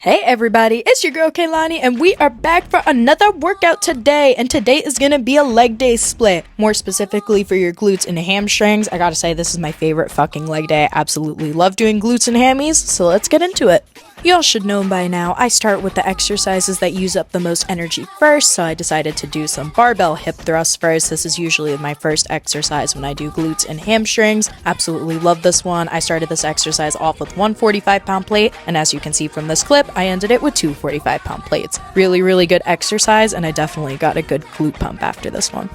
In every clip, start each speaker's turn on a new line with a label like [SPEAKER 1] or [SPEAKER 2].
[SPEAKER 1] Hey everybody, it's your girl Kaylani and we are back for another workout today, and today is gonna be a leg day split. More specifically for your glutes and hamstrings. I gotta say, this is my favorite fucking leg day. I absolutely love doing glutes and hammies, so let's get into it. Y'all should know by now, I start with the exercises that use up the most energy first, so I decided to do some barbell hip thrusts first. This is usually my first exercise when I do glutes and hamstrings. Absolutely love this one. I started this exercise off with one 45-pound plate, and as you can see from this clip, I ended it with two 45-pound plates. Really good exercise, and I definitely got a good glute pump after this one.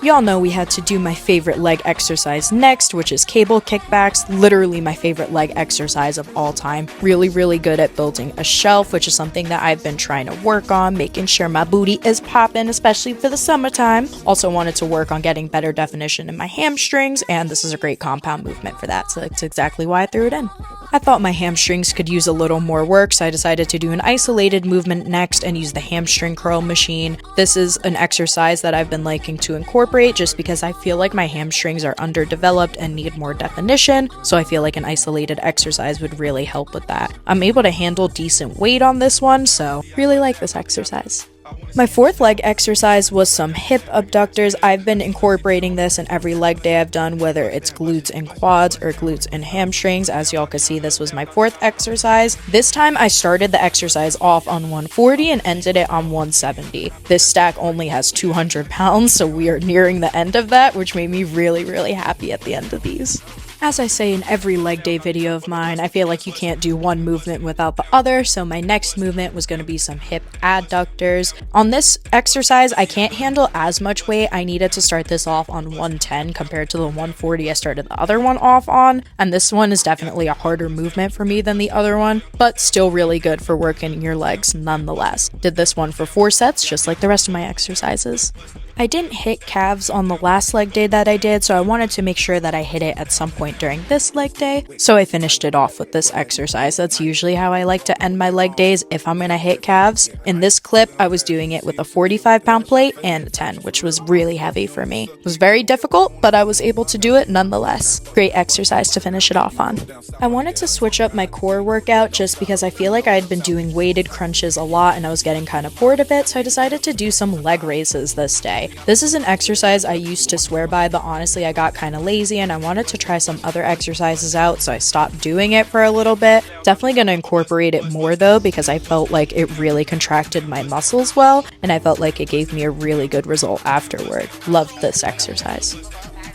[SPEAKER 1] Y'all know we had to do my favorite leg exercise next, which is cable kickbacks. Literally my favorite leg exercise of all time. Really good at building a shelf, which is something that I've been trying to work on, making sure my booty is popping, especially for the summertime. Also wanted to work on getting better definition in my hamstrings, and this is a great compound movement for that, so that's exactly why I threw it in. I thought my hamstrings could use a little more work, so I decided to do an isolated movement next and use the hamstring curl machine. This is an exercise that I've been liking to incorporate just because I feel like my hamstrings are underdeveloped and need more definition, so I feel like an isolated exercise would really help with that. I'm able to handle decent weight on this one, so really like this exercise. My fourth leg exercise was some hip abductors. I've been incorporating this in every leg day I've done, whether it's glutes and quads or glutes and hamstrings. As y'all can see, this was my fourth exercise. This time I started the exercise off on 140 and ended it on 170. This stack only has 200 pounds, so we are nearing the end of that, which made me really happy at the end of these. As I say in every leg day video of mine, I feel like you can't do one movement without the other, so my next movement was going to be some hip adductors. On this exercise, I can't handle as much weight. I needed to start this off on 110 compared to the 140 I started the other one off on, and this one is definitely a harder movement for me than the other one, but still really good for working your legs nonetheless. Did this one for 4 sets, just like the rest of my exercises. I didn't hit calves on the last leg day that I did, so I wanted to make sure that I hit it at some point during this leg day, so I finished it off with this exercise. That's usually how I like to end my leg days if I'm gonna hit calves. In this clip, I was doing it with a 45-pound plate and a 10, which was really heavy for me. It was very difficult, but I was able to do it nonetheless. Great exercise to finish it off on. I wanted to switch up my core workout just because I feel like I had been doing weighted crunches a lot and I was getting kind of bored of it, so I decided to do some leg raises this day. This is an exercise I used to swear by, but honestly I got kind of lazy and I wanted to try some other exercises out, so I stopped doing it for a little bit. Definitely going to incorporate it more though, because I felt like it really contracted my muscles well, and I felt like it gave me a really good result afterward. Loved this exercise.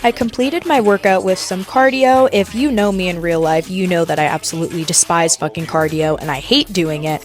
[SPEAKER 1] I completed my workout with some cardio. If you know me in real life, you know that I absolutely despise fucking cardio and I hate doing it.